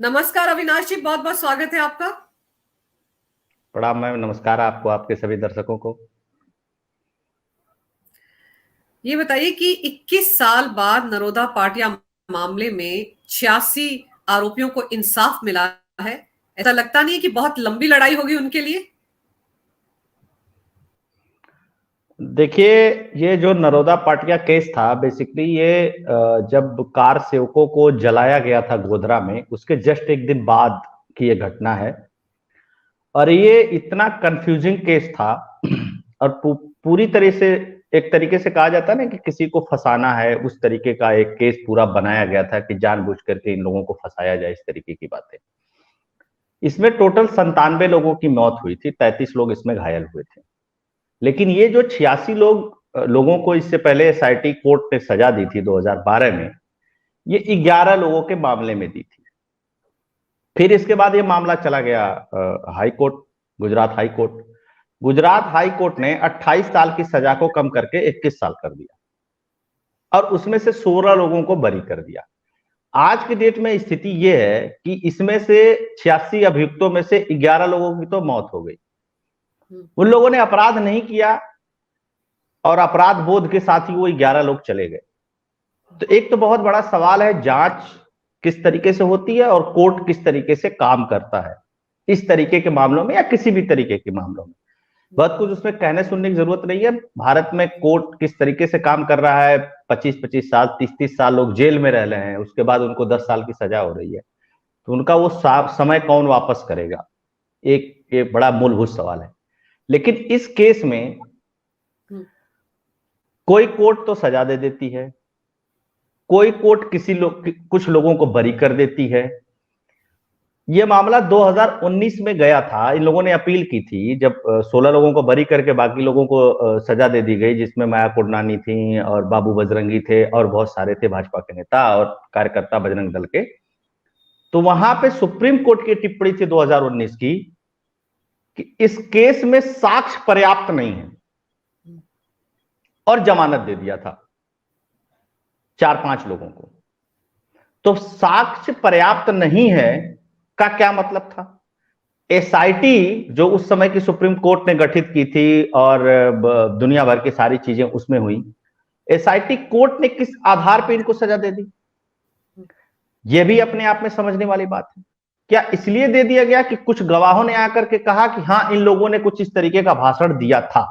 नमस्कार अविनाश जी, बहुत बहुत स्वागत है आपका। प्रणाम मैम। नमस्कार आपको, आपके सभी दर्शकों को। ये बताइए कि 21 साल बाद नरोदा पाटिया मामले में 86 आरोपियों को इंसाफ मिला है। ऐसा लगता नहीं है कि बहुत लंबी लड़ाई होगी उनके लिए? देखिए, ये जो नरोदा पाटिया केस था, बेसिकली ये जब कार सेवकों को जलाया गया था गोधरा में, उसके जस्ट एक दिन बाद की ये घटना है। और ये इतना कंफ्यूजिंग केस था और पूरी तरह से, एक तरीके से कहा जाता है ना कि किसी को फंसाना है, उस तरीके का एक केस पूरा बनाया गया था कि जानबूझ करके इन लोगों को फंसाया जाए, इस तरीके की बातें। इसमें टोटल 97 लोगों की मौत हुई थी, 33 लोग इसमें घायल हुए थे। लेकिन ये जो 86 लोगों को इससे पहले एसआईटी कोर्ट ने सजा दी थी 2012 में, ये 11 लोगों के मामले में दी थी। फिर इसके बाद ये मामला चला गया high court, Gujarat high court. Gujarat high court ने 28 साल की सजा को कम करके 21 साल कर दिया और उसमें से 16 लोगों को बरी कर दिया। आज की डेट में स्थिति यह है कि इसमें से 86 अभियुक्तों में से 11 लोगों की तो मौत हो गई। उन लोगों ने अपराध नहीं किया और अपराध बोध के साथ ही वो 11 लोग चले गए। तो एक तो बहुत बड़ा सवाल है, जांच किस तरीके से होती है और कोर्ट किस तरीके से काम करता है इस तरीके के मामलों में या किसी भी तरीके के मामलों में। बहुत कुछ उसमें कहने सुनने की जरूरत नहीं है। भारत में कोर्ट किस तरीके से काम कर रहा है, 25-25 साल, 30-30 साल लोग जेल में रह रहे हैं, उसके बाद उनको 10 साल की सजा हो रही है। तो उनका वो समय कौन वापस करेगा, एक बड़ा मूलभूत सवाल है। लेकिन इस केस में कोई कोर्ट तो सजा दे देती है, कोई कोर्ट कुछ लोगों को बरी कर देती है। यह मामला 2019 में गया था, इन लोगों ने अपील की थी जब 16 लोगों को बरी करके बाकी लोगों को सजा दे दी गई, जिसमें माया कोडनानी थी और बाबू बजरंगी थे और बहुत सारे थे भाजपा के नेता और कार्यकर्ता बजरंग दल के। तो वहां पे सुप्रीम कोर्ट की टिप्पणी थी 2019 की कि इस केस में साक्ष्य पर्याप्त नहीं है और जमानत दे दिया था 4-5 लोगों को। तो साक्ष्य पर्याप्त नहीं है का क्या मतलब था? एसआईटी जो उस समय की सुप्रीम कोर्ट ने गठित की थी और दुनिया भर की सारी चीजें उसमें हुई, एसआईटी कोर्ट ने किस आधार पर इनको सजा दे दी, यह भी अपने आप में समझने वाली बात है। क्या इसलिए दे दिया गया कि कुछ गवाहों ने आकर के कहा कि हां, इन लोगों ने कुछ इस तरीके का भाषण दिया था?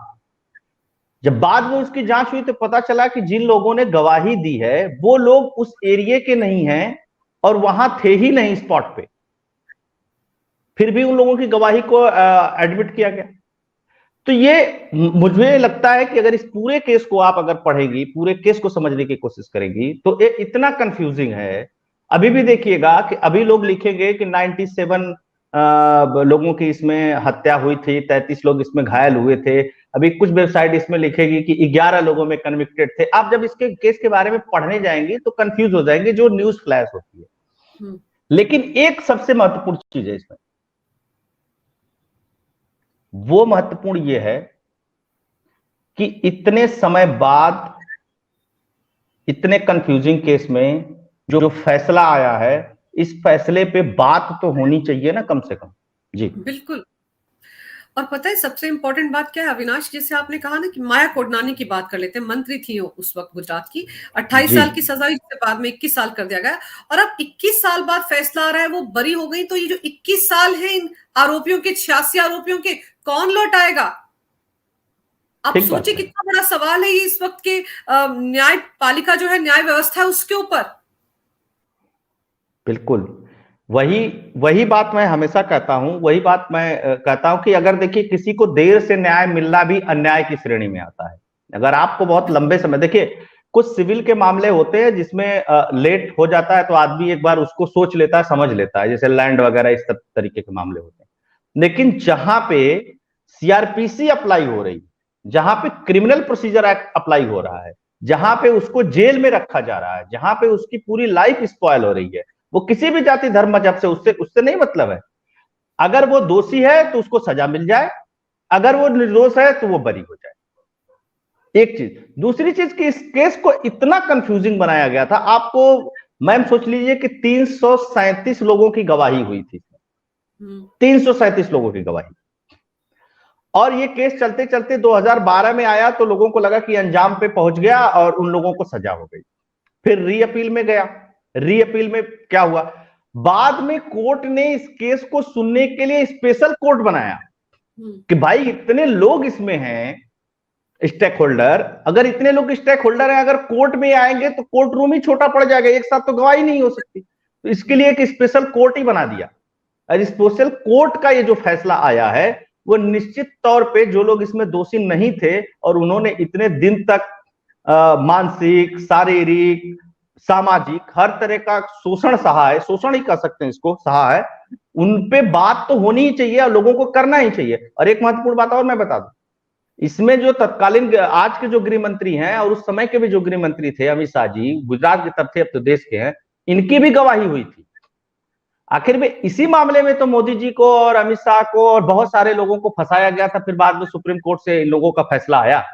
जब बाद में उसकी जांच हुई तो पता चला कि जिन लोगों ने गवाही दी है वो लोग उस एरिया के नहीं हैं और वहां थे ही नहीं स्पॉट पे, फिर भी उन लोगों की गवाही को एडमिट किया गया। तो ये मुझे लगता है कि अगर इस पूरे केस को आप अगर पढ़ेगी, पूरे केस को समझने की कोशिश करेगी, तो ये इतना कंफ्यूजिंग है। अभी भी देखिएगा कि अभी लोग लिखेंगे कि 97 लोगों की इसमें हत्या हुई थी, 33 लोग इसमें घायल हुए थे। अभी कुछ वेबसाइट इसमें लिखेगी कि 11 लोगों में कन्विक्टेड थे। आप जब इसके केस के बारे में पढ़ने जाएंगे तो कंफ्यूज हो जाएंगे, जो न्यूज फ्लैश होती है। लेकिन एक सबसे महत्वपूर्ण चीज है इसमें, वो महत्वपूर्ण ये है कि इतने समय बाद इतने कंफ्यूजिंग केस में जो फैसला आया है, इस फैसले पे बात तो होनी चाहिए ना, कम से कम। जी बिल्कुल। और पता है सबसे इंपॉर्टेंट बात क्या है अविनाश, जैसे आपने कहा ना कि माया कोडनानी की बात कर लेते हैं, मंत्री थी वो उस वक्त गुजरात की। 28 जी साल की सजा हुई, जिसके बाद में 21 साल कर दिया गया और अब 21 साल बाद फैसला आ रहा है वो बरी हो गई। तो ये जो 21 साल है इन आरोपियों के, 86 आरोपियों के, कौन लौटाएगा? आप ठीक बात सोचिए है। कितना बड़ा सवाल है ये इस वक्त के न्यायपालिका जो है, न्याय व्यवस्था है उसके ऊपर। बिल्कुल वही वही बात मैं हमेशा कहता हूं, वही बात मैं कहता हूं कि अगर देखिए, किसी को देर से न्याय मिलना भी अन्याय की श्रेणी में आता है। अगर आपको बहुत लंबे समय, देखिए कुछ सिविल के मामले होते हैं जिसमें लेट हो जाता है तो आदमी एक बार उसको सोच लेता है, समझ लेता है, जैसे लैंड वगैरह इस तरीके के मामले होते हैं। लेकिन जहां पे सीआरपीसी अप्लाई हो रही, जहां पे क्रिमिनल प्रोसीजर एक्ट अप्लाई हो रहा है, जहां पे उसको जेल में रखा जा रहा है, जहां पे उसकी पूरी लाइफ स्पॉयल हो रही है, वो किसी भी जाति धर्म मजहब से उससे उससे नहीं मतलब है। अगर वो दोषी है तो उसको सजा मिल जाए, अगर वो निर्दोष है तो वो बरी हो जाए। एक चीज। दूसरी चीज कि इस केस को इतना कंफ्यूजिंग बनाया गया था। आपको मैम सोच लीजिए कि 337 लोगों की गवाही हुई थी, 337 लोगों की गवाही। और ये केस चलते चलते 2012 में आया तो लोगों को लगा कि अंजाम पे पहुंच गया और उन लोगों को सजा हो गई। फिर री अपील में गया, री अपील में क्या हुआ, बाद में कोर्ट ने इस केस को सुनने के लिए स्पेशल कोर्ट बनाया कि भाई इतने लोग इसमें हैं स्टेक होल्डर, अगर इतने लोग स्टेक होल्डर हैं, अगर कोर्ट में आएंगे तो कोर्ट रूम ही छोटा पड़ जाएगा, एक साथ तो गवाही नहीं हो सकती, तो इसके लिए एक स्पेशल कोर्ट ही बना दिया। और स्पेशल कोर्ट का ये जो फैसला आया है वो निश्चित तौर पे जो लोग इसमें दोषी नहीं थे और उन्होंने इतने दिन तक मानसिक, शारीरिक, सामाजिक हर तरह का शोषण सहा है, शोषण ही कह सकते हैं इसको, सहा है, उनपे बात तो होनी ही चाहिए और लोगों को करना ही चाहिए। और एक महत्वपूर्ण बात और मैं बता दूं, इसमें जो तत्कालीन आज के जो गृह मंत्री हैं और उस समय के भी जो गृह मंत्री थे अमित शाह जी, गुजरात के तब थे, अब तो देश के हैं, इनकी भी गवाही हुई थी। आखिर में इसी मामले में तो मोदी जी को और अमित शाह को और बहुत सारे लोगों को फंसाया गया था, फिर बाद में सुप्रीम कोर्ट से इन लोगों का फैसला आया।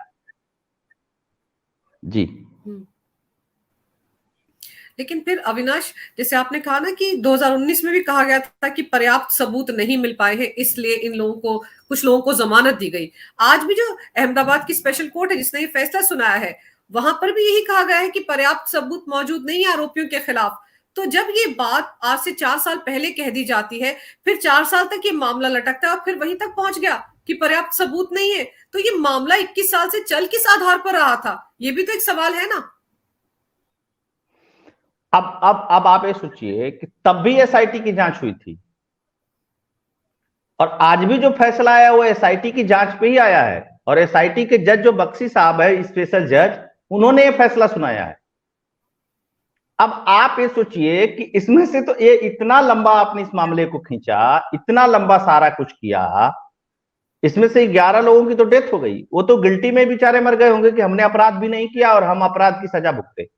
जी। लेकिन फिर अविनाश, जैसे आपने कहा ना कि 2019 में भी कहा गया था कि पर्याप्त सबूत नहीं मिल पाए हैं, इसलिए इन लोगों को, कुछ लोगों को जमानत दी गई। आज भी जो अहमदाबाद की स्पेशल कोर्ट है जिसने ये फैसला सुनाया है, वहां पर भी यही कहा गया है कि पर्याप्त सबूत मौजूद नहीं है आरोपियों के खिलाफ। तो जब ये बात आज से 4 साल पहले कह दी जाती है, फिर 4 साल तक ये मामला लटकता है और फिर वहीं तक पहुंच गया कि पर्याप्त सबूत नहीं है, तो ये मामला 21 साल से चल किस आधार पर रहा था, ये भी तो एक सवाल है ना। अब आप ये सोचिए कि तब भी एसआईटी की जांच हुई थी और आज भी जो फैसला आया वो एसआईटी की जांच पे ही आया है, और एसआईटी के जज जो बख्शी साहब है, स्पेशल जज, उन्होंने ये फैसला सुनाया है। अब आप ये सोचिए कि इसमें से तो ये इतना लंबा आपने इस मामले को खींचा, इतना लंबा सारा कुछ किया, इसमें से 11 लोगों की तो डेथ हो गई, वो तो गिल्टी में बेचारे मर गए होंगे कि हमने अपराध भी नहीं किया और हम अपराध की सजा भुगते।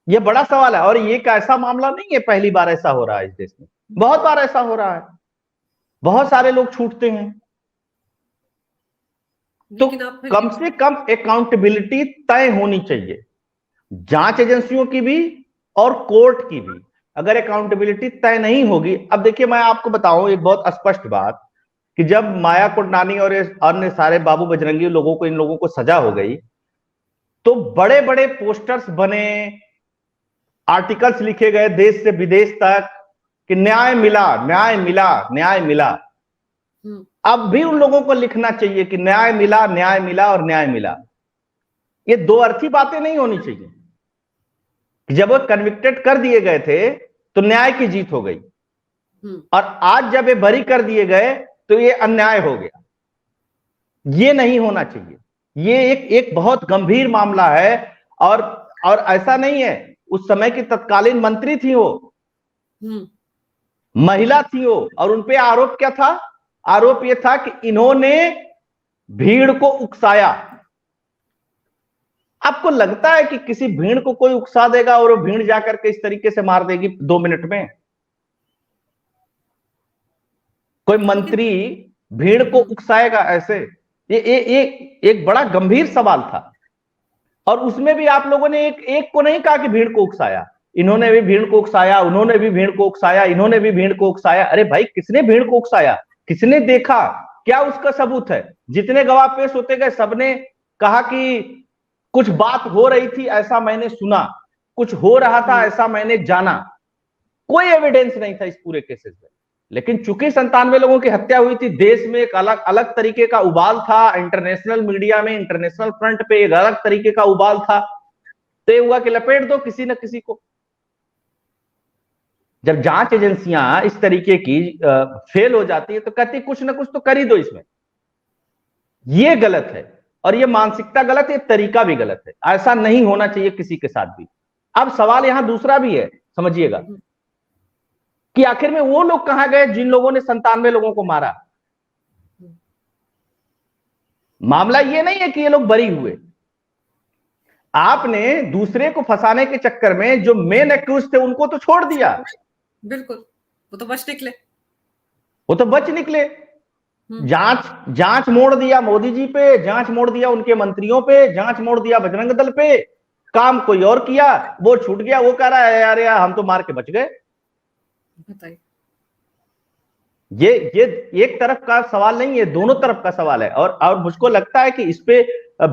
ये बड़ा सवाल है और ये एक ऐसा मामला नहीं है, पहली बार ऐसा हो रहा है इस देश में, बहुत बार ऐसा हो रहा है, बहुत सारे लोग छूटते हैं। तो कम से कम अकाउंटेबिलिटी तय होनी चाहिए, जांच एजेंसियों की भी और कोर्ट की भी। अगर अकाउंटेबिलिटी तय नहीं होगी, अब देखिए मैं आपको बताऊं एक बहुत स्पष्ट बात, कि जब माया कोडनानी और अन्य सारे बाबू बजरंगी लोगों को, इन लोगों को सजा हो गई, तो बड़े बड़े पोस्टर्स बने, आर्टिकल्स लिखे गए देश से विदेश तक कि न्याय मिला, न्याय मिला, न्याय मिला। अब भी उन लोगों को लिखना चाहिए कि न्याय मिला, न्याय मिला और न्याय मिला। ये दो अर्थी बातें नहीं होनी चाहिए। जब वो कन्विक्टेड कर दिए गए थे तो न्याय की जीत हो गई, और आज जब ये बरी कर दिए गए तो ये अन्याय हो गया। ये नहीं होना चाहिए, ये एक बहुत गंभीर मामला है। और ऐसा नहीं है, उस समय की तत्कालीन मंत्री थी वो, महिला थी वो, और उनपे आरोप क्या था? आरोप यह था कि इन्होंने भीड़ को उकसाया। आपको लगता है कि किसी भीड़ को कोई उकसा देगा और वो भीड़ जाकर के इस तरीके से मार देगी 2 मिनट में? कोई मंत्री भीड़ को उकसाएगा ऐसे? ये एक बड़ा गंभीर सवाल था। और उसमें भी आप लोगों ने एक को नहीं कहा कि भीड़ को उकसाया, इन्होंने भी भीड़ को उकसाया, उन्होंने भी भीड़ को उकसाया, इन्होंने भी भीड़ को उकसाया। अरे भाई, किसने भीड़ को उकसाया? किसने देखा? क्या उसका सबूत है? जितने गवाह पेश होते गए सबने कहा कि कुछ बात हो रही थी ऐसा मैंने सुना, कुछ हो रहा था ऐसा मैंने जाना। कोई एविडेंस नहीं था इस पूरे केसेस में। लेकिन चूंकि 97 लोगों की हत्या हुई थी, देश में एक अलग अलग तरीके का उबाल था, इंटरनेशनल मीडिया में, इंटरनेशनल फ्रंट पे एक अलग तरीके का उबाल था, तो ये हुआ कि लपेट दो किसी न किसी को। जब जांच एजेंसियां इस तरीके की फेल हो जाती है तो कहती कुछ ना कुछ तो कर ही दो इसमें। ये गलत है, और ये मानसिकता गलत है, तरीका भी गलत है। ऐसा नहीं होना चाहिए किसी के साथ भी। अब सवाल यहां दूसरा भी है, समझिएगा, कि आखिर में वो लोग कहां गए जिन लोगों ने 97 लोगों को मारा? मामला ये नहीं है कि ये लोग बरी हुए। आपने दूसरे को फंसाने के चक्कर में जो मेन एक्यूज थे उनको तो छोड़ दिया। बिल्कुल, वो तो बच निकले, वो तो बच निकले। जांच मोड़ दिया मोदी जी पे, जांच मोड़ दिया उनके मंत्रियों पे, जांच मोड़ दिया बजरंग दल पे। काम कोई और किया, वो छूट गया, वो कह रहा है यार यार हम तो मार के बच गए। बताइए। ये एक तरफ का सवाल नहीं है, दोनों तरफ का सवाल है। और मुझको लगता है कि इस पे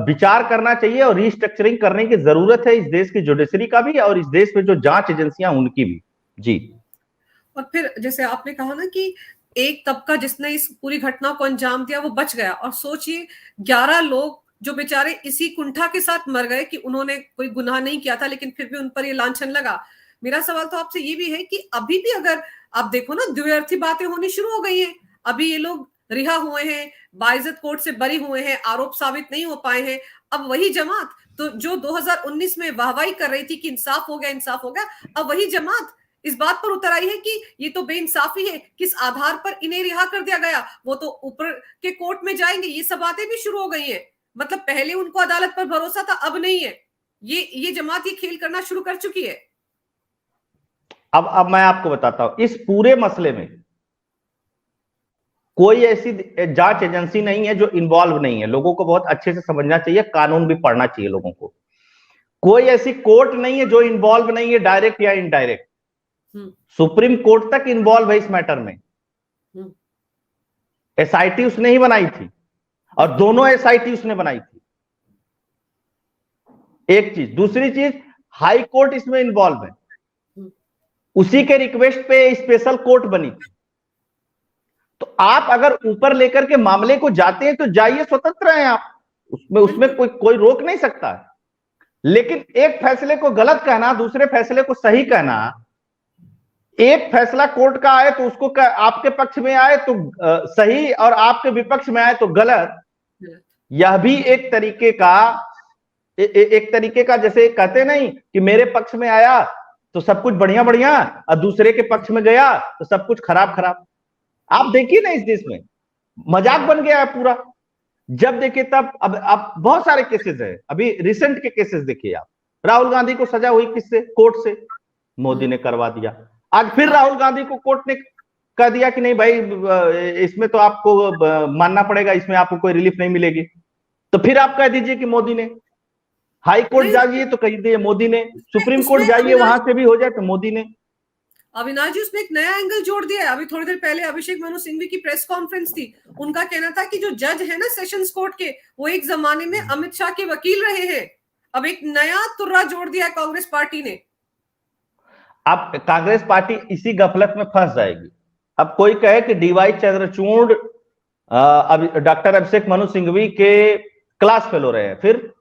विचार करना चाहिए और रीस्ट्रक्चरिंग करने की जरूरत है इस देश की जुडिशरी का भी और इस देश में जो जांच एजेंसियां उनकी भी। जी। और फिर जैसे आपने कहा ना कि एक तबका जिसने इस पूरी घटना को अंजाम दिया वो बच गया, और सोचिए 11 लोग जो बेचारे इसी कुंठा के साथ मर गए कि उन्होंने कोई गुनाह नहीं किया था, लेकिन फिर भी उन पर ये लांछन लगा। मेरा सवाल तो आपसे ये भी है कि अभी भी अगर आप देखो ना, द्व्यर्थी बातें होनी शुरू हो गई हैं। अभी ये लोग रिहा हुए हैं, बाइज्जत कोर्ट से बरी हुए हैं, आरोप साबित नहीं हो पाए हैं। अब वही जमात तो जो 2019 में वाहवाही कर रही थी कि इंसाफ हो गया, इंसाफ हो गया, अब वही जमात इस बात पर उतर आई है कि ये तो बेइंसाफी है, किस आधार पर इन्हें रिहा कर दिया गया, वो तो ऊपर के कोर्ट में जाएंगे। ये सब बातें भी शुरू हो गई हैं। मतलब पहले उनको अदालत पर भरोसा था, अब नहीं है। ये जमात ये खेल करना शुरू कर चुकी है। अब मैं आपको बताता हूं, इस पूरे मसले में कोई ऐसी जांच एजेंसी नहीं है जो इन्वॉल्व नहीं है। लोगों को बहुत अच्छे से समझना चाहिए, कानून भी पढ़ना चाहिए लोगों को। कोई ऐसी कोर्ट नहीं है जो इन्वॉल्व नहीं है, डायरेक्ट या इनडायरेक्ट। सुप्रीम कोर्ट तक इन्वॉल्व है इस मैटर में। एसआईटी उसने ही बनाई थी और दोनों एसआईटी उसने बनाई थी। एक चीज। दूसरी चीज, हाई कोर्ट इसमें इन्वॉल्व है, उसी के रिक्वेस्ट पे स्पेशल कोर्ट बनी थी। तो आप अगर ऊपर लेकर के मामले को जाते हैं तो जाइए, स्वतंत्र हैं आप, उसमें कोई रोक नहीं सकता है। लेकिन एक फैसले को गलत कहना, दूसरे फैसले को सही कहना, एक फैसला कोर्ट का आए तो उसको आपके पक्ष में आए तो सही और आपके विपक्ष में आए तो गलत, यह भी एक तरीके का जैसे कहते नहीं कि मेरे पक्ष में आया तो सब कुछ बढ़िया बढ़िया और दूसरे के पक्ष में गया तो सब कुछ खराब खराब। आप देखिए ना, इस देश में मजाक बन गया है पूरा। जब देखिए तब अब बहुत सारे केसेस है, अभी रिसेंट के केसेस देखिए आप। राहुल गांधी को सजा हुई किससे? कोर्ट से, मोदी ने करवा दिया। आज फिर राहुल गांधी को कोर्ट ने कह दिया कि नहीं भाई, इसमें तो आपको मानना पड़ेगा, इसमें आपको कोई रिलीफ नहीं मिलेगी। तो फिर आप कह दीजिए कि मोदी ने। हाई कोर्ट जाइए तो कह दिए मोदी ने, सुप्रीम कोर्ट जाइए वहां से भी हो जाए तो मोदी ने। अविनाश जी, उसमें एक नया एंगल जोड़ दिया है। अभी थोड़ी देर पहले अभिषेक मनु सिंघवी की प्रेस कॉन्फ्रेंस थी, उनका कहना था कि जो जज है ना सेशंस कोर्ट के, वो एक जमाने में अमित शाह के वकील रहे हैं। अब एक नया तुर्रा जोड़ दिया है कांग्रेस पार्टी ने। अब कांग्रेस पार्टी इसी गफलत में फंस जाएगी। अब कोई कहे कि डीवाई चंद्रचूड़ डॉक्टर अभिषेक मनु सिंघवी के क्लास फेलो रहे हैं, फिर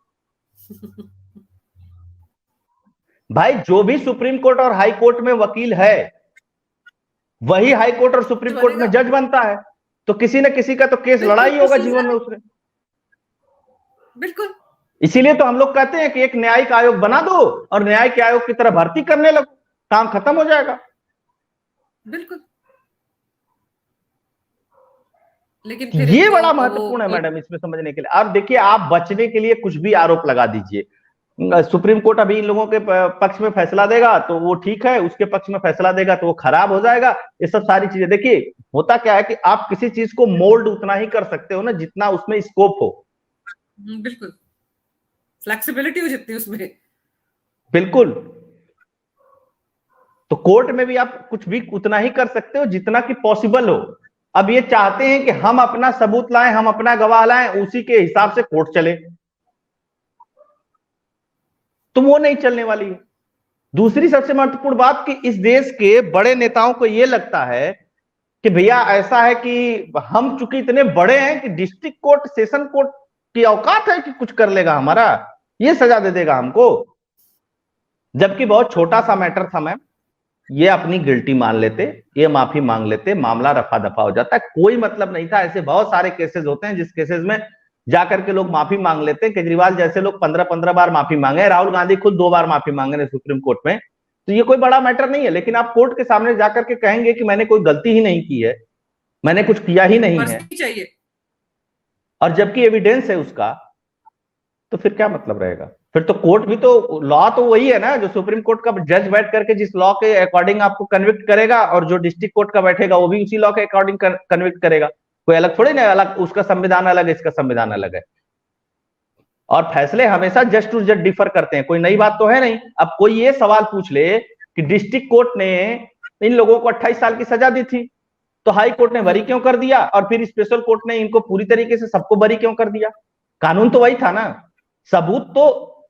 भाई जो भी सुप्रीम कोर्ट और हाई कोर्ट में वकील है वही हाई कोर्ट और सुप्रीम कोर्ट में जज बनता है। तो किसी न किसी का तो केस लड़ा ही होगा जीवन में उसने। बिल्कुल। इसीलिए तो हम लोग कहते हैं कि एक न्यायिक आयोग बना दो और न्यायिक आयोग की तरह भर्ती करने लगो, काम खत्म हो जाएगा। बिल्कुल। लेकिन फिर ये बड़ा महत्वपूर्ण है मैडम इसमें समझने के लिए। अब देखिए, आप बचने के लिए कुछ भी आरोप लगा दीजिए। सुप्रीम कोर्ट अभी इन लोगों के पक्ष में फैसला देगा तो वो ठीक है, उसके पक्ष में फैसला देगा तो वो खराब हो जाएगा। ये सब सारी चीजें देखिए, होता क्या है कि आप किसी चीज को मोल्ड उतना ही कर सकते हो ना जितना उसमें स्कोप हो। बिल्कुल, फ्लेक्सिबिलिटी हो जितनी उसमें। बिल्कुल। तो कोर्ट में भी आप कुछ भी उतना ही कर सकते हो जितना कि पॉसिबल हो। अब ये चाहते हैं कि हम अपना सबूत लाएं, हम अपना गवाह लाएं, उसी के हिसाब से कोर्ट चले, तो वो नहीं चलने वाली है। दूसरी सबसे महत्वपूर्ण बात कि इस देश के बड़े नेताओं को यह लगता है कि भैया ऐसा है कि हम चूंकि इतने बड़े हैं कि डिस्ट्रिक्ट कोर्ट, सेशन कोर्ट की औकात है कि कुछ कर लेगा हमारा, ये सजा दे देगा हमको। जबकि बहुत छोटा सा मैटर था मैम, ये अपनी गिल्टी मान लेते, ये माफी मांग लेते, मामला रफा दफा हो जाता। कोई मतलब नहीं था। ऐसे बहुत सारे केसेस होते हैं जिस केसेस में जाकर के लोग माफी मांग लेते हैं। केजरीवाल जैसे लोग 15-15 बार माफी मांगे, राहुल गांधी खुद 2 बार माफी मांगे सुप्रीम कोर्ट में। तो ये कोई बड़ा मैटर नहीं है। लेकिन आप कोर्ट के सामने जाकर के कहेंगे कि मैंने कोई गलती ही नहीं की है, मैंने कुछ किया ही नहीं है, चाहिए, और जबकि एविडेंस है उसका, तो फिर क्या मतलब रहेगा? फिर तो कोर्ट भी तो, लॉ तो वही है ना, जो सुप्रीम कोर्ट का जज बैठ करके जिस लॉ के अकॉर्डिंग आपको कन्विक्ट करेगा, और जो डिस्ट्रिक्ट कोर्ट का बैठेगा वो भी उसी लॉ के अकॉर्डिंग कन्विक्ट करेगा। कोई अलग थोड़ी ना, अलग उसका संविधान अलग है, इसका संविधान अलग है। और फैसले हमेशा जज टू जज डिफर करते हैं, कोई नई बात तो है नहीं। अब कोई ये सवाल पूछ ले कि डिस्ट्रिक्ट कोर्ट ने इन लोगों को 28 साल की सजा दी थी, तो हाई कोर्ट ने बरी क्यों कर दिया, और फिर स्पेशल कोर्ट ने इनको पूरी तरीके से सबको बरी क्यों कर दिया? कानून तो वही था ना, सबूत तो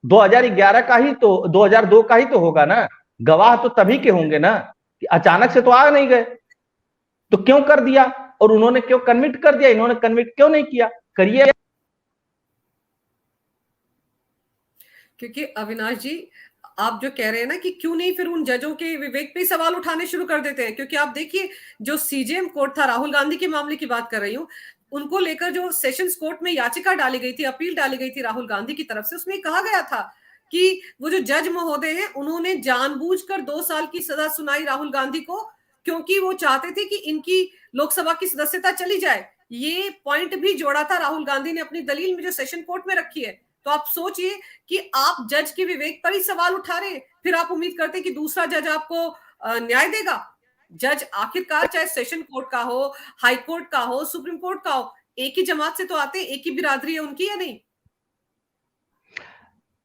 2011 का ही तो 2002 का ही तो होगा ना, गवाह तो तभी के होंगे ना, कि अचानक से तो आ नहीं गए, तो क्यों कर दिया? और उन्होंने क्यों कन्विक्ट कर दिया, इन्होंने कन्विक्ट क्यों नहीं किया? करिए। क्योंकि अविनाश जी, आप जो कह रहे हैं ना कि क्यों नहीं फिर उन जजों के विवेक पे सवाल उठाने शुरू कर देते हैं, क्योंकि आप देखिए जो सीजेएम कोर्ट था, राहुल गांधी के मामले की बात कर रही हूं, उनको लेकर जो सेशंस कोर्ट में याचिका डाली गई थी, अपील डाली गई थी राहुल गांधी की तरफ से, उसमें कहा गया था कि वो जो जज महोदय हैं उन्होंने जानबूझकर 2 साल की सजा सुनाई राहुल गांधी को, क्योंकि वो चाहते थे कि इनकी लोकसभा की सदस्यता चली जाए। ये पॉइंट भी जोड़ा था राहुल गांधी ने अपनी दलील में जो सेशन कोर्ट में रखी है। तो आप सोचिए कि आप जज के विवेक पर ही सवाल उठा रहे हैं, फिर आप उम्मीद करते हैं कि दूसरा जज आपको न्याय देगा। जज आखिरकार चाहे सेशन कोर्ट का हो, हाई कोर्ट का हो, सुप्रीम कोर्ट का हो, एक ही जमात से तो आते हैं, एक ही बिरादरी है उनकी, या नहीं?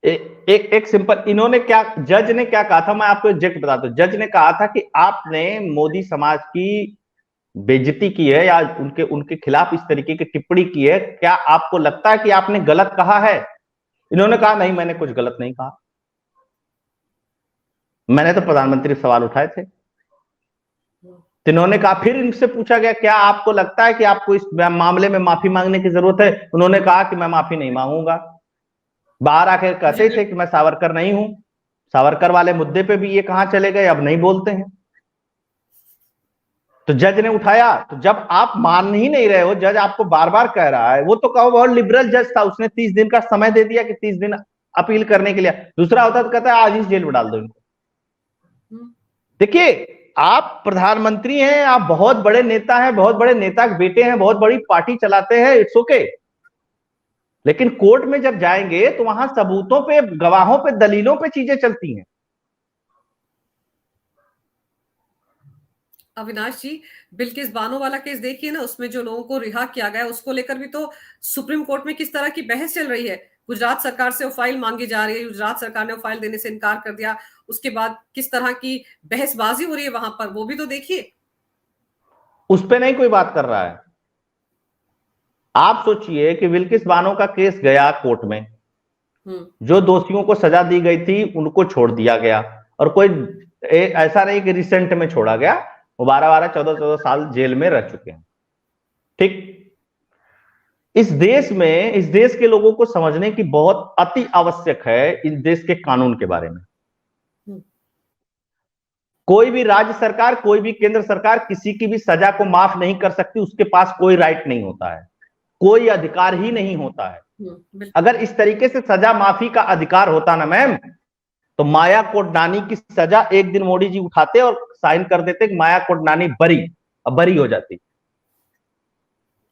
एक सिंपल, इन्होंने क्या, जज ने क्या कहा था, मैं आपको एग्जैक्ट बताता हूं। जज ने कहा था कि आपने मोदी समाज की बेइज्जती की है या उनके उनके खिलाफ इस तरीके की टिप्पणी की है, क्या आपको लगता है कि आपने गलत कहा है? इन्होंने कहा नहीं, मैंने कुछ गलत नहीं कहा, मैंने तो प्रधानमंत्री से सवाल उठाए थे। तो इन्होंने कहा, फिर इनसे पूछा गया क्या आपको लगता है कि आपको इस मामले में माफी मांगने की जरूरत है? उन्होंने कहा कि मैं माफी नहीं मांगूंगा। बाहर आकर कहते थे कि मैं सावरकर नहीं हूं, सावरकर वाले मुद्दे पे भी ये कहां चले गए, अब नहीं बोलते हैं। तो जज ने उठाया, तो जब आप मान ही नहीं रहे हो, जज आपको बार बार कह रहा है, वो तो कहो बहुत लिबरल जज था, उसने 30 दिन का समय दे दिया कि 30 दिन अपील करने के लिए। दूसरा होता तो कहता है आज ही जेल में डाल दो इनको। देखिए, आप प्रधानमंत्री हैं, आप बहुत बड़े नेता हैं, बहुत बड़े नेता के बेटे हैं, बहुत बड़ी पार्टी चलाते हैं, इट्स ओके। लेकिन कोर्ट में जब जाएंगे तो वहां सबूतों पे, गवाहों पे, दलीलों पे चीजें चलती हैं। अविनाश जी, बिल्किस बानो वाला केस देखिए ना, उसमें जो लोगों को रिहा किया गया उसको लेकर भी तो सुप्रीम कोर्ट में किस तरह की बहस चल रही है। गुजरात सरकार से वो फाइल मांगी जा रही है, गुजरात सरकार ने वो फाइल देने से इनकार कर दिया, उसके बाद किस तरह की बहसबाजी हो रही है वहां पर, वो भी तो देखिए। उस पर नहीं कोई बात कर रहा है। आप सोचिए कि बिल्किस बानो का केस गया कोर्ट में, जो दोषियों को सजा दी गई थी उनको छोड़ दिया गया, और कोई ऐसा नहीं कि रिसेंट में छोड़ा गया, वो 12-12, 14-14 साल जेल में रह चुके हैं। ठीक, इस देश में, इस देश के लोगों को समझने की बहुत अति आवश्यक है इस देश के कानून के बारे में। कोई भी राज्य सरकार, कोई भी केंद्र सरकार किसी की भी सजा को माफ नहीं कर सकती, उसके पास कोई राइट नहीं होता है, कोई अधिकार ही नहीं होता है। अगर इस तरीके से सजा माफी का अधिकार होता ना मैम, तो माया कोडनानी की सजा एक दिन मोदी जी उठाते और साइन कर देते कि माया कोडनानी बरी हो जाती।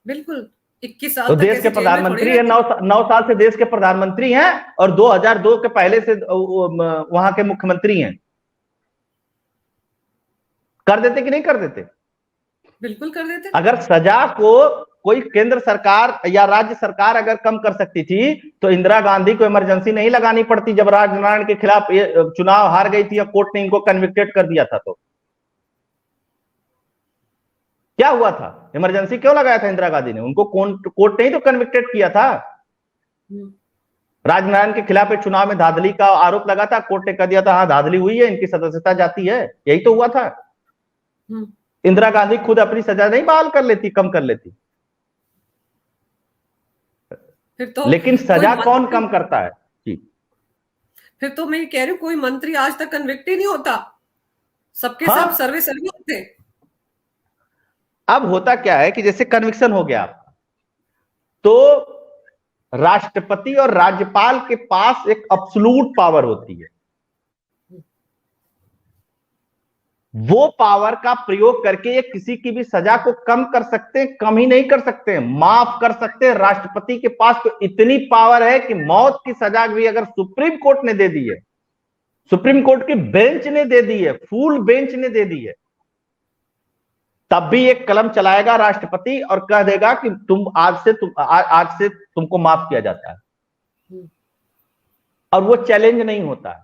बिल्कुल, 21 साल तो तक देश के प्रधानमंत्री है, 9 साल से देश के प्रधानमंत्री हैं, और 2002 के पहले से वहां के मुख्यमंत्री हैं। कर देते कि नहीं कर देते? बिल्कुल कर देते। अगर सजा को कोई केंद्र सरकार या राज्य सरकार अगर कम कर सकती थी, तो इंदिरा गांधी को इमरजेंसी नहीं लगानी पड़ती जब राजनारायण के खिलाफ चुनाव हार गई थी या कोर्ट ने इनको कन्विक्टेड कर दिया था। तो क्या हुआ था? इमरजेंसी क्यों लगाया था इंदिरा गांधी ने? उनको कोर्ट ने ही तो कन्विक्टेड किया था। राजनारायण के खिलाफ एक चुनाव में धांधली का आरोप लगा था, कोर्ट ने कह दिया था हाँ धांधली हुई है, इनकी सदस्यता जाती है। यही तो हुआ था। इंदिरा गांधी खुद अपनी सजा नहीं बहाल कर लेती, कम कर लेती। फिर तो लेकिन सजा कौन कम करता है जी? फिर तो मैं कह रही हूँ कोई मंत्री आज तक कन्विक्ट ही नहीं होता, सबके हाँ? सब सर्वे होते। अब होता क्या है कि जैसे कन्विक्शन हो गया आपका, तो राष्ट्रपति और राज्यपाल के पास एक अब्सोल्यूट पावर होती है। वो पावर का प्रयोग करके ये किसी की भी सजा को कम कर सकते हैं, कम ही नहीं कर सकते, माफ कर सकते हैं। राष्ट्रपति के पास तो इतनी पावर है कि मौत की सजा भी अगर सुप्रीम कोर्ट ने दे दी है, सुप्रीम कोर्ट की बेंच ने दे दी है, फुल बेंच ने दे दी है, तब भी एक कलम चलाएगा राष्ट्रपति और कह देगा कि आज से तुमको माफ किया जाता है। और वो चैलेंज नहीं होता है।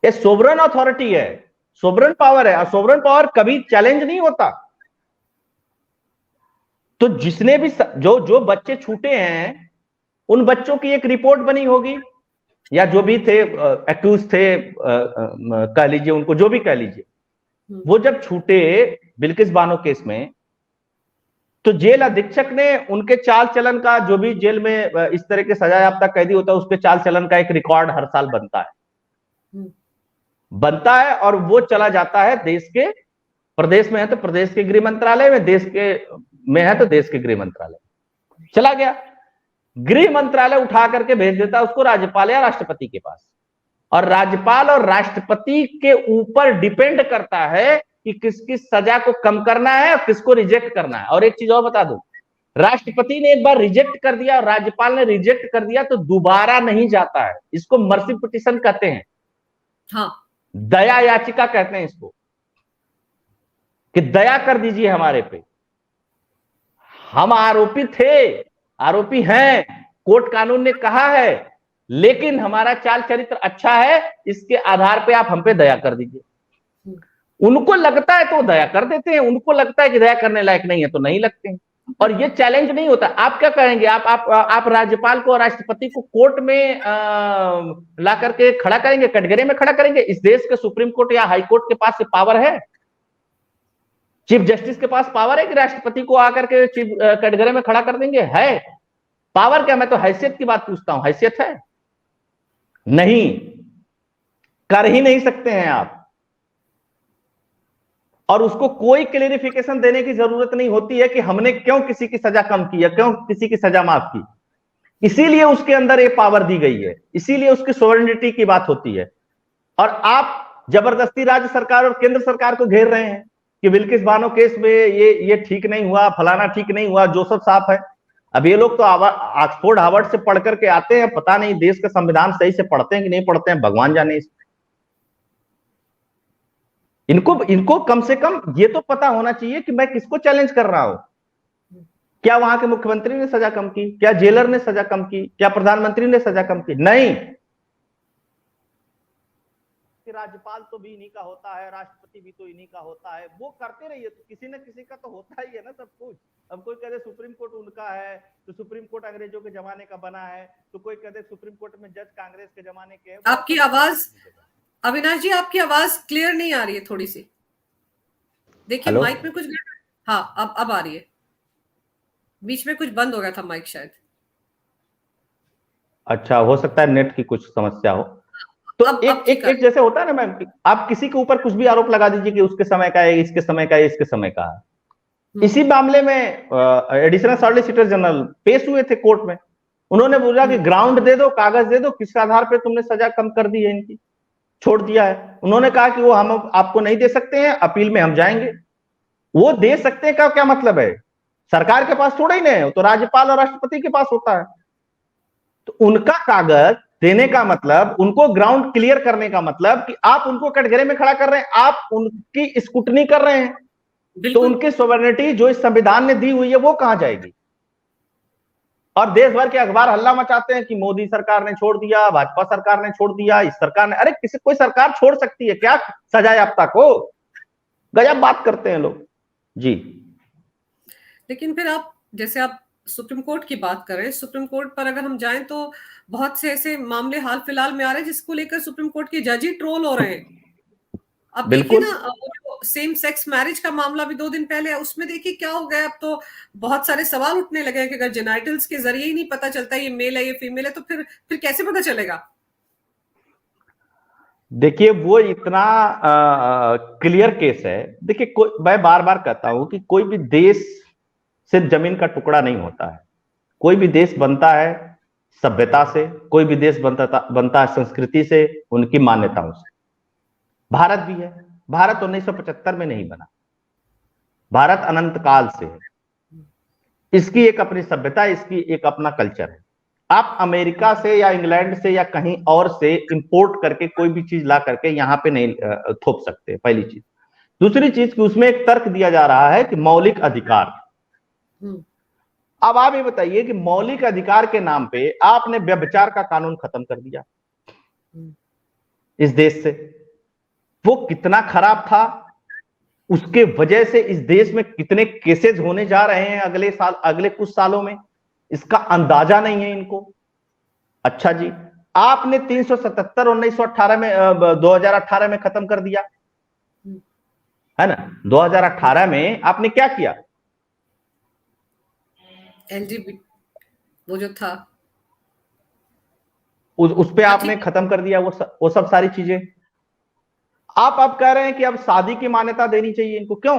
ये सोवरेन अथॉरिटी है, सोवरेन पावर है, और सोवरेन पावर कभी चैलेंज नहीं होता। तो जिसने भी जो जो बच्चे छूटे हैं उन बच्चों की एक रिपोर्ट बनी होगी, या जो भी थे एक्यूज थे, कह लीजिए उनको, जो भी कह लीजिए, वो जब छूटे बिल्किस बानो केस में, तो जेल अधीक्षक ने उनके चाल चलन का, जो भी जेल में इस तरह के सजा याफ्ता कैदी होता है उसके चाल चलन का एक रिकॉर्ड हर साल बनता है, और वो चला जाता है देश के, प्रदेश में है तो प्रदेश के गृह मंत्रालय में, देश के में है तो देश के गृह मंत्रालय चला गया। गृह मंत्रालय उठा करके भेज देता है उसको राज्यपाल या राष्ट्रपति के पास, और राज्यपाल और राष्ट्रपति के ऊपर डिपेंड करता है कि किसकी सजा को कम करना है और किसको रिजेक्ट करना है। और एक चीज और बता दूं, राष्ट्रपति ने एक बार रिजेक्ट कर दिया और राज्यपाल ने रिजेक्ट कर दिया तो दोबारा नहीं जाता है। इसको मर्सी पिटिशन कहते हैं, हाँ, दया याचिका कहते हैं इसको, कि दया कर दीजिए हमारे पे, हम आरोपी थे, आरोपी हैं, कोर्ट कानून ने कहा है, लेकिन हमारा चाल चरित्र अच्छा है, इसके आधार पे आप हम पे दया कर दीजिए। उनको लगता है तो वो दया कर देते हैं, उनको लगता है कि दया करने लायक नहीं है तो नहीं लगते हैं, और ये चैलेंज नहीं होता। आप क्या करेंगे, आप राज्यपाल को और राष्ट्रपति को कोर्ट में ला करके खड़ा करेंगे, कटघरे में खड़ा करेंगे? इस देश के सुप्रीम कोर्ट या हाई कोर्ट के पास ये पावर है? चीफ जस्टिस के पास पावर है कि राष्ट्रपति को आकर के चीफ कटघरे में खड़ा कर देंगे? है पावर क्या? मैं तो हैसियत की बात पूछता हूं, हैसियत है? नहीं, कर ही नहीं सकते हैं आप, और उसको कोई क्लेरिफिकेशन देने की जरूरत नहीं होती है कि हमने क्यों किसी की सजा कम की है, क्यों किसी की सजा माफ की। इसीलिए उसके अंदर ये पावर दी गई है, इसीलिए उसकी सोवरेनिटी की बात होती है। और आप जबरदस्ती राज्य सरकार और केंद्र सरकार को घेर रहे हैं कि बिल्किस बानो केस में ये ठीक नहीं हुआ, फलाना ठीक नहीं हुआ, जो सब साफ है। अब ये लोग तो ऑक्सफोर्ड हार्वर्ड से पढ़ करके आते हैं, पता नहीं देश का संविधान सही से पढ़ते हैं कि नहीं पढ़ते हैं, भगवान जाने। इनको कम से कम ये तो पता होना चाहिए कि मैं किसको चैलेंज कर रहा हूं। क्या वहां के मुख्यमंत्री ने सजा कम की? क्या जेलर ने सजा कम की? क्या प्रधानमंत्री ने सजा कम की? नहीं। राज्यपाल तो भी इन्हीं का होता है, राष्ट्रपति भी तो इन्हीं का होता है, वो करते रहिए, तो किसी न किसी का तो होता ही है ना सब कुछ। अब कोई कहते सुप्रीम कोर्ट उनका है तो सुप्रीम कोर्ट अंग्रेजों के जमाने का बना है, तो कोई कहते सुप्रीम कोर्ट में जज कांग्रेस के जमाने के हैं। आपकी आवाज, अविनाश जी आपकी आवाज क्लियर नहीं आ रही है, थोड़ी सी देखिए माइक में कुछ, हाँ अब आ रही है, बीच में कुछ बंद हो गया था माइक शायद। अच्छा, हो सकता है नेट की कुछ समस्या हो। तो एक जैसे होता है ना मैम, आप किसी के ऊपर कुछ भी आरोप लगा दीजिए कि उसके समय का है, इसके समय का है, इसके समय का है। इसी मामले में एडिशनल सॉलिसिटर जनरल पेश हुए थे कोर्ट में, उन्होंने बोला कि ग्राउंड दे दो, कागज दे दो, किस आधार पे तुमने सजा कम कर दी है, इनकी छोड़ दिया है। उन्होंने कहा कि वो हम आपको नहीं दे सकते हैं, अपील में हम जाएंगे। वो दे सकते हैं का क्या मतलब है? सरकार के पास थोड़ा ही नहीं है, तो राज्यपाल और राष्ट्रपति के पास होता है। तो उनका कागज देने का मतलब, उनको ग्राउंड क्लियर करने का मतलब कि आप उनको कटघरे में खड़ा कर रहे हैं, आप उनकी स्क्रूटनी कर रहे हैं, तो उनकी सोवरेनिटी जो इस संविधान ने दी हुई है वो कहां जाएगी? और देश भर के अखबार हल्ला मचाते हैं कि मोदी सरकार ने छोड़ दिया, भाजपा सरकार ने छोड़ दिया, इस सरकार ने। अरे कोई सरकार छोड़ सकती है क्या सजा याफ्ता को? गजब बात करते हैं लोग जी। लेकिन फिर आप जैसे आप सुप्रीम कोर्ट की बात कर रहे हैं, सुप्रीम कोर्ट पर अगर हम जाएं तो बहुत से ऐसे मामले हाल फिलहाल में आ रहे हैं जिसको लेकर सुप्रीम कोर्ट के जज ही ट्रोल हो रहे हैं। अब देखिए ना, सेम सेक्स मैरिज का मामला भी 2 दिन पहले है, उसमें देखिए क्या हो गया। अब तो बहुत सारे सवाल उठने लगे हैं कि अगर जेनाइटल्स के जरिए ही नहीं पता चलता ये मेल है ये फीमेल है, तो फिर कैसे पता चलेगा? देखिए वो इतना क्लियर केस है। देखिए मैं बार बार कहता हूं कि कोई भी देश सिर्फ जमीन का टुकड़ा नहीं होता है। कोई भी देश बनता है सभ्यता से, कोई भी देश बनता है संस्कृति से, उनकी मान्यताओं से। भारत भी है। भारत 1975 में नहीं बना, भारत अनंत काल से है। इसकी एक अपनी सभ्यता, इसकी एक अपना कल्चर है। आप अमेरिका से या इंग्लैंड से या कहीं और से इंपोर्ट करके कोई भी चीज ला करके यहां पे नहीं थोप सकते, पहली चीज। दूसरी चीज कि उसमें एक तर्क दिया जा रहा है कि मौलिक अधिकार, अब आप ये बताइए कि मौलिक अधिकार के नाम पे आपने व्यभिचार का कानून खत्म कर दिया इस देश से। वो कितना खराब था, उसके वजह से इस देश में कितने केसेस होने जा रहे हैं अगले साल, अगले कुछ सालों में, इसका अंदाजा नहीं है इनको। अच्छा जी, आपने 377 1918 में 2018 में खत्म कर दिया है ना। 2018 में आपने क्या किया? एलजीबी वो जो था उस पे हाँ आपने ठीक। खत्म कर दिया वो सब सारी चीजें। आप अब कह रहे हैं कि अब शादी की मान्यता देनी चाहिए इनको, क्यों?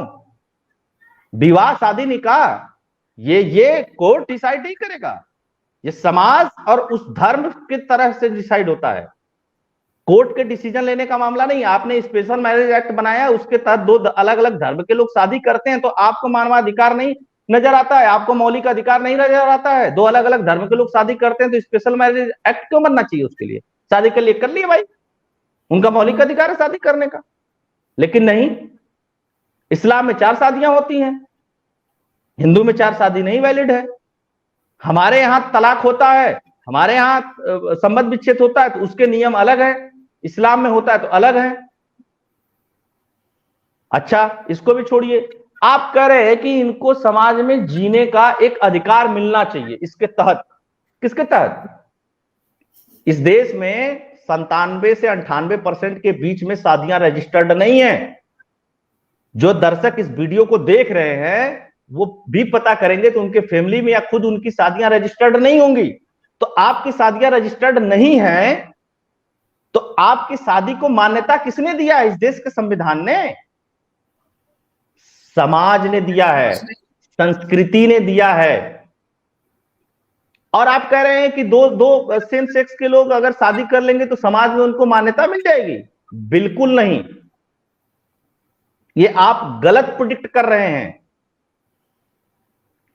विवाह, शादी, निकाह ये कोर्ट डिसाइड नहीं करेगा, ये समाज और उस धर्म की तरह से डिसाइड होता है। कोर्ट के डिसीजन लेने का मामला नहीं। आपने स्पेशल मैरिज एक्ट बनाया, उसके तहत दो अलग अलग धर्म के लोग शादी करते हैं, तो आपको मानवाधिकार नहीं नजर आता है, आपको मौलिक अधिकार नहीं नजर आता है। दो अलग अलग धर्म के लोग शादी करते हैं तो स्पेशल मैरिज एक्ट क्यों बनना चाहिए उसके लिए? शादी कर लिए, कर लिए भाई, उनका मौलिक अधिकार है शादी करने का। लेकिन नहीं, इस्लाम में 4 शादियां होती हैं, हिंदू में 4 शादी नहीं वैलिड है। हमारे यहां तलाक होता है, हमारे यहां संबंध विच्छेद होता है तो उसके नियम अलग है, इस्लाम में होता है तो अलग है। अच्छा, इसको भी छोड़िए, आप कह रहे हैं कि इनको समाज में जीने का एक अधिकार मिलना चाहिए, इसके तहत, किसके तहत? इस देश में 97 से 98% के बीच में शादियां रजिस्टर्ड नहीं है। जो दर्शक इस वीडियो को देख रहे हैं वो भी पता करेंगे तो उनके फैमिली में या खुद उनकी शादियां रजिस्टर्ड नहीं होंगी। तो आपकी शादियां रजिस्टर्ड नहीं है तो आपकी शादी को मान्यता किसने दिया है? इस देश के संविधान ने, समाज ने दिया है, संस्कृति ने दिया है। और आप कह रहे हैं कि दो दो सेम सेक्स के लोग अगर शादी कर लेंगे तो समाज में उनको मान्यता मिल जाएगी? बिल्कुल नहीं, ये आप गलत प्रिडिक्ट कर रहे हैं।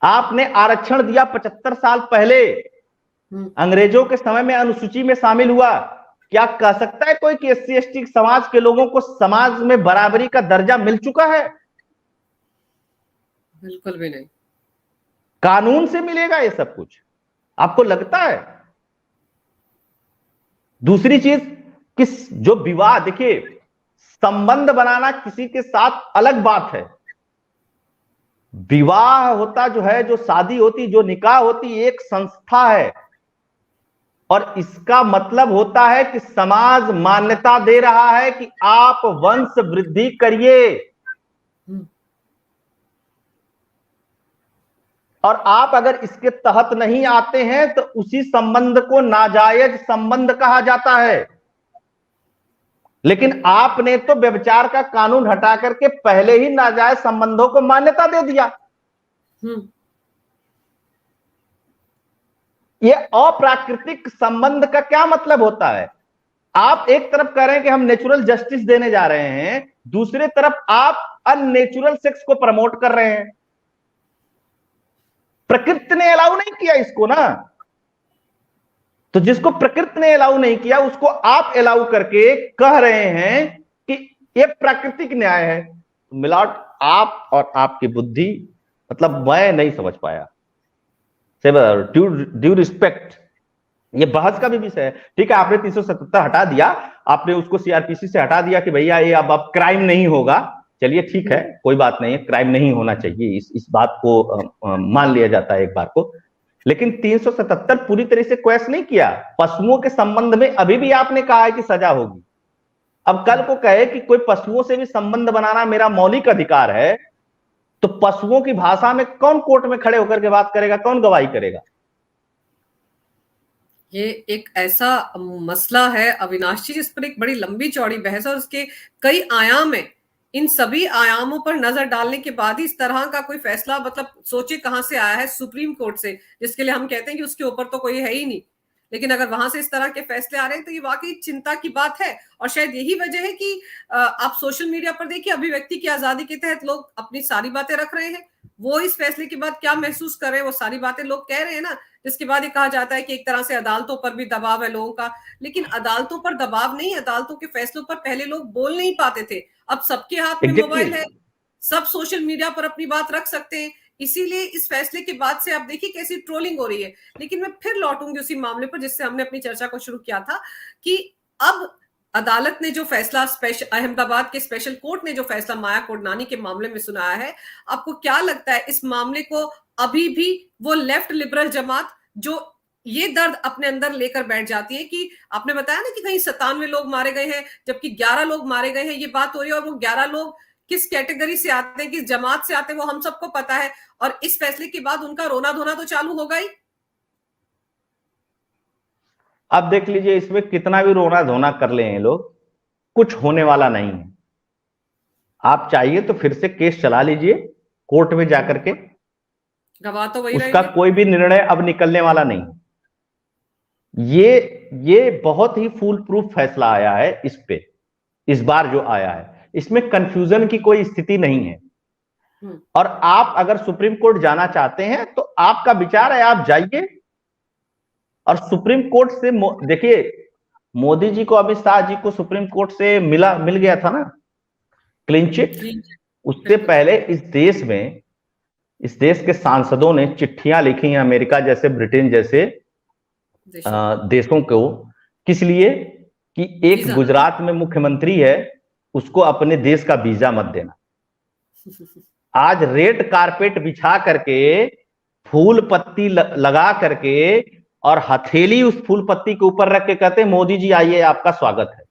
आपने आरक्षण दिया 75 साल पहले, अंग्रेजों के समय में अनुसूची में शामिल हुआ। क्या कह सकता है कोई कि एससी एसटी समाज के लोगों को समाज में बराबरी का दर्जा मिल चुका है? बिल्कुल भी नहीं। कानून से मिलेगा ये सब कुछ, आपको लगता है? दूसरी चीज, किस जो विवाह, देखिए, संबंध बनाना किसी के साथ अलग बात है, विवाह होता जो है, जो शादी होती, जो निकाह होती, एक संस्था है और इसका मतलब होता है कि समाज मान्यता दे रहा है कि आप वंश वृद्धि करिए। और आप अगर इसके तहत नहीं आते हैं तो उसी संबंध को नाजायज संबंध कहा जाता है। लेकिन आपने तो व्यभिचार का कानून हटा करके पहले ही नाजायज संबंधों को मान्यता दे दिया। ये अप्राकृतिक संबंध का क्या मतलब होता है? आप एक तरफ कह रहे हैं कि हम नेचुरल जस्टिस देने जा रहे हैं, दूसरी तरफ आप अननेचुरल सेक्स को प्रमोट कर रहे हैं। प्रकृति ने अलाउ नहीं किया इसको ना, तो जिसको प्रकृति ने अलाउ नहीं किया उसको आप अलाउ करके कह रहे हैं कि ये प्राकृतिक न्याय है। मिलाट, आप और आपकी बुद्धि, मतलब मैं नहीं समझ पाया। ड्यू रिस्पेक्ट, ये बहस का भी विषय है। ठीक है, आपने 377 हटा दिया, आपने उसको सीआरपीसी से हटा दिया कि भैया ये अब क्राइम नहीं होगा। चलिए ठीक है, कोई बात नहीं है, क्राइम नहीं होना चाहिए, इस बात को मान लिया जाता है एक बार को। लेकिन 377 पूरी तरह से क्वेश्चन नहीं किया। पशुओं के संबंध में अभी भी आपने कहा है कि सजा होगी। अब कल को कहे कि कोई पशुओं से भी संबंध बनाना मेरा मौलिक अधिकार है, तो पशुओं की भाषा में कौन कोर्ट में खड़े होकर के बात करेगा, कौन गवाही करेगा? ये एक ऐसा मसला है अविनाश जी, जिस पर एक बड़ी लंबी चौड़ी बहस है और उसके कई आयाम है। इन सभी आयामों पर नजर डालने के बाद ही इस तरह का कोई फैसला, मतलब सोचे कहां से आया है, सुप्रीम कोर्ट से, जिसके लिए हम कहते हैं कि उसके ऊपर तो कोई है ही नहीं। लेकिन अगर वहां से इस तरह के फैसले आ रहे हैं तो ये वाकई चिंता की बात है। और शायद यही वजह है कि आप सोशल मीडिया पर देखिए, अभिव्यक्ति की आजादी के तहत लोग अपनी सारी बातें रख रहे हैं। वो इस फैसले के बाद क्या महसूस कर रहे हैं, वो सारी बातें लोग कह रहे हैं ना। जिसके बाद ये कहा जाता है कि एक तरह से अदालतों पर भी दबाव है लोगों का। लेकिन अदालतों पर दबाव नहीं, अदालतों के फैसलों पर पहले लोग बोल नहीं पाते थे। अब सबके हाथ में मोबाइल है, सब सोशल मीडिया पर अपनी बात रख सकते हैं। इसीलिए इस फैसले के बाद से आप देखिए कैसी ट्रोलिंग हो रही है। लेकिन मैं फिर लौटूंगी उसी मामले पर जिससे हमने अपनी चर्चा को शुरू किया था, कि अब अदालत ने जो फैसला, स्पेशल अहमदाबाद के स्पेशल कोर्ट ने जो फैसला माया कोडनानी के मामले में सुनाया है, आपको क्या लगता है इस मामले को अभी भी वो लेफ्ट लिबरल जमात जो ये दर्द अपने अंदर लेकर बैठ जाती है कि आपने बताया ना कि कहीं 97 लोग मारे गए हैं जबकि 11 लोग मारे गए हैं, ये बात हो रही है, और वो 11 लोग किस कैटेगरी से आते हैं, किस जमात से आते हैं, वो हम सबको पता है, और इस फैसले के बाद उनका रोना धोना तो चालू होगा ही। अब देख लीजिए, इसमें कितना भी रोना धोना कर ले हैं लोग, कुछ होने वाला नहीं है। आप चाहिए तो फिर से केस चला लीजिए कोर्ट में जाकर के, गवाह तो वही उसका रहेंगे। कोई भी निर्णय अब निकलने वाला नहीं। ये बहुत ही फूल प्रूफ फैसला आया है इस पे, इस बार जो आया है, इसमें कंफ्यूजन की कोई स्थिति नहीं है। और आप अगर सुप्रीम कोर्ट जाना चाहते हैं तो आपका विचार है, आप जाइए। और सुप्रीम कोर्ट से देखिए, मोदी जी को, अमित शाह जी को सुप्रीम कोर्ट से मिल गया था ना क्लीन चिट। उससे पहले इस देश के सांसदों ने चिट्ठियां लिखी हैं अमेरिका जैसे, ब्रिटेन जैसे देशों को, किस लिए कि एक गुजरात में मुख्यमंत्री है, उसको अपने देश का वीजा मत देना। आज रेड कारपेट बिछा करके, फूल पत्ती लगा करके, और हथेली उस फूल पत्ती के ऊपर रख के कहते हैं मोदी जी आइए आपका स्वागत है।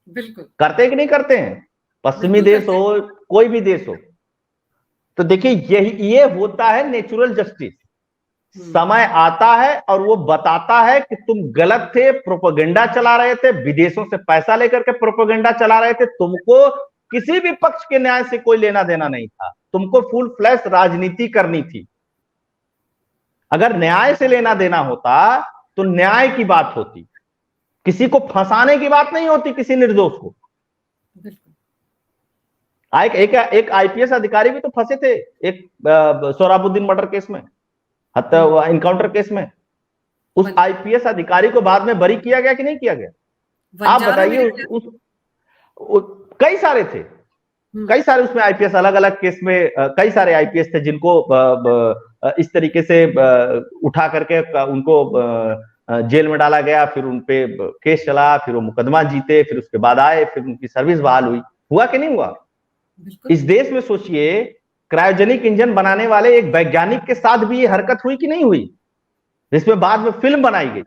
बिल्कुल करते हैं कि नहीं करते हैं? पश्चिमी देश हो, कोई भी देश हो। तो देखिए, ये होता है नेचुरल जस्टिस। समय आता है और वो बताता है कि तुम गलत थे, प्रोपेगेंडा चला रहे थे, विदेशों से पैसा लेकर के प्रोपेगेंडा चला रहे थे, तुमको किसी भी पक्ष के न्याय से कोई लेना देना नहीं था, तुमको फुल फ्लैश राजनीति करनी थी। अगर न्याय से लेना देना होता तो न्याय की बात होती, किसी को फंसाने की बात नहीं होती, किसी निर्दोष को। एक आईपीएस अधिकारी भी तो फंसे थे एक सोहराबुद्दीन मर्डर केस में, इनकाउंटर केस में। उस आईपीएस अधिकारी को बाद में बरी किया गया कि नहीं किया गया? आप बताइए। कई सारे थे, कई सारे उसमें आईपीएस, अलग अलग केस में कई सारे आईपीएस थे जिनको इस तरीके से उठा करके उनको जेल में डाला गया, फिर उनपे केस चला, फिर वो मुकदमा जीते, फिर उसके बाद आए, फिर उनकी सर्विस बहाल हुई। हुआ कि नहीं हुआ? इस देश में सोचिए, क्रायोजेनिक इंजन बनाने वाले एक वैज्ञानिक के साथ भी ये हरकत हुई कि नहीं हुई, जिसमें बाद में फिल्म बनाई गई।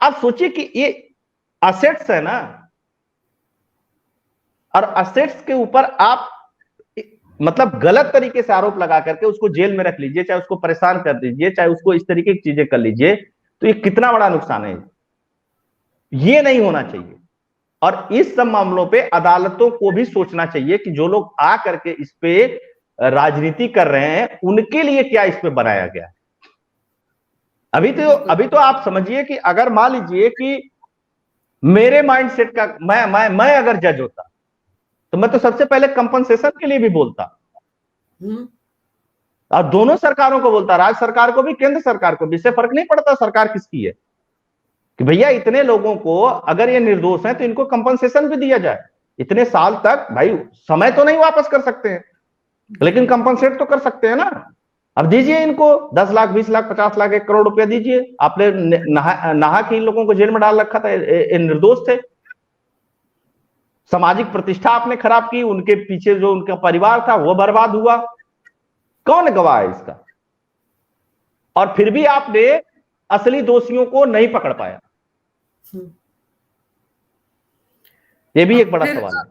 आप सोचिए कि ये असेट्स है ना, और असेट्स के ऊपर आप मतलब गलत तरीके से आरोप लगा करके उसको जेल में रख लीजिए, चाहे उसको परेशान कर दीजिए, चाहे उसको इस तरीके की चीजें कर लीजिए, तो ये कितना बड़ा नुकसान है। ये नहीं होना चाहिए। और इस सब मामलों पे अदालतों को भी सोचना चाहिए कि जो लोग आ करके इस पे राजनीति कर रहे हैं, उनके लिए क्या इस पे बनाया गया है। अभी तो आप समझिए कि अगर मान लीजिए कि मेरे माइंडसेट का मैं अगर जज होता तो मैं तो सबसे पहले कंपनसेशन के लिए भी बोलता, और दोनों सरकारों को बोलता, राज्य सरकार को भी, केंद्र सरकार को भी। इससे फर्क नहीं पड़ता सरकार किसकी है, कि भैया इतने लोगों को अगर ये निर्दोष हैं तो इनको कंपनसेशन भी दिया जाए। इतने साल तक भाई समय तो नहीं वापस कर सकते हैं, लेकिन कंपनसेट तो कर सकते हैं ना। अब दीजिए इनको 10 लाख, 20 लाख, 50 लाख, 1 करोड़ रुपया दीजिए। आपने नहा के इन लोगों को जेल में डाल रखा था, ये निर्दोष थे। सामाजिक प्रतिष्ठा आपने खराब की, उनके पीछे जो उनका परिवार था वो बर्बाद हुआ। कौन गवाह है इसका? और फिर भी आपने असली दोषियों को नहीं पकड़ पाया। ये भी एक बड़ा सवाल है।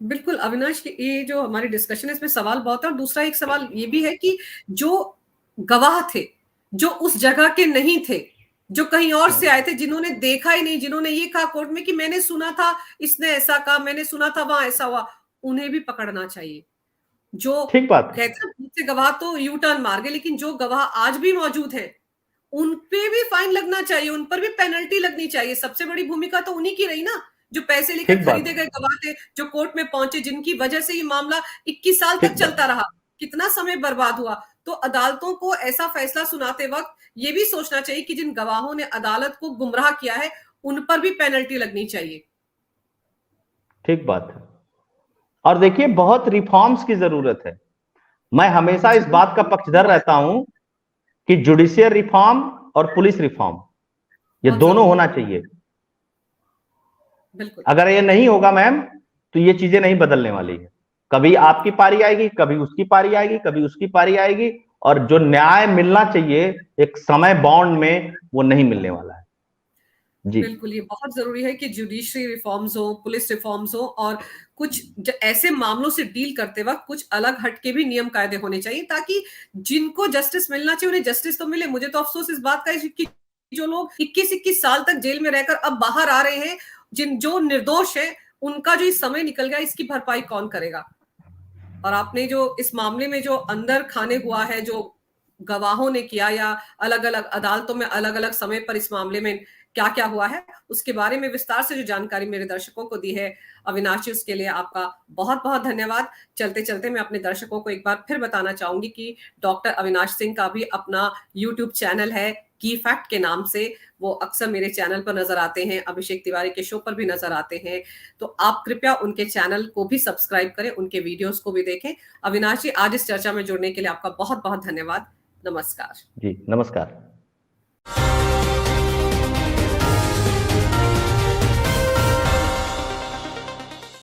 बिल्कुल अविनाश, ये जो हमारी डिस्कशन है इसमें सवाल बहुत है। और दूसरा एक सवाल ये भी है कि जो गवाह थे, जो उस जगह के नहीं थे, जो कहीं और से आए थे, जिन्होंने देखा ही नहीं, जिन्होंने ये कहा कोर्ट में कि मैंने सुना था, इसने ऐसा कहा, मैंने सुना था, वहां ऐसा हुआ, उन्हें भी पकड़ना चाहिए। जो ठीक बात कहते हैं गवाह तो यू टर्न मार गए, लेकिन जो गवाह आज भी मौजूद है उन पे भी फाइन लगना चाहिए, उन पर भी पेनल्टी लगनी चाहिए। सबसे बड़ी भूमिका तो उन्हीं की रही ना, जो पैसे लेकर खरीदे गए गवाह थे, जो कोर्ट में पहुंचे, जिनकी वजह से ये मामला 21 साल तक चलता रहा, कितना समय बर्बाद हुआ। तो अदालतों को ऐसा फैसला सुनाते वक्त ये भी सोचना चाहिए कि जिन गवाहों ने अदालत को गुमराह किया है उन पर भी पेनल्टी लगनी चाहिए। ठीक बात है। और देखिए, बहुत रिफॉर्म्स की जरूरत है। मैं हमेशा इस बात का पक्षधर रहता हूं कि जुडिशियल रिफॉर्म और पुलिस रिफॉर्म ये बहुत दोनों जरूरी होना है। चाहिए। बिल्कुल अगर ये नहीं होगा मैम तो ये चीजें नहीं बदलने वाली है। कभी आपकी पारी आएगी, कभी उसकी पारी आएगी, कभी उसकी पारी आएगी, और जो न्याय मिलना चाहिए एक समय बाउंड में वो नहीं मिलने वाला है। जी बिल्कुल, ये बहुत जरूरी है कि जुडिशरी रिफॉर्म्स हो, पुलिस रिफॉर्म्स हो, और कुछ ऐसे मामलों से डील करते वक्त कुछ अलग हटके भी नियम कायदे होने चाहिए, ताकि जिनको जस्टिस मिलना चाहिए उन्हें जस्टिस तो मिले। मुझे तो अफसोस इस बात का है कि जो लोग 21-21 साल तक जेल में रहकर अब बाहर आ रहे हैं, जो निर्दोष है, उनका जो इस समय निकल गया, इसकी भरपाई कौन करेगा? और आपने जो इस मामले में जो अंदर खाने हुआ है, जो गवाहों ने किया, या अलग अलग अदालतों में अलग अलग समय पर इस मामले में क्या क्या हुआ है, उसके बारे में विस्तार से जो जानकारी मेरे दर्शकों को दी है अविनाश जी, उसके लिए आपका बहुत बहुत धन्यवाद। चलते चलते मैं अपने दर्शकों को एक बार फिर बताना चाहूंगी कि डॉक्टर अविनाश सिंह का भी अपना यूट्यूब चैनल है की फैक्ट के नाम से। वो अक्सर मेरे चैनल पर नजर आते हैं, अभिषेक तिवारी के शो पर भी नजर आते हैं, तो आप कृपया उनके चैनल को भी सब्सक्राइब करें, उनके वीडियोस को भी देखें। अविनाश जी, आज इस चर्चा में जुड़ने के लिए आपका बहुत बहुत धन्यवाद। नमस्कार जी, नमस्कार।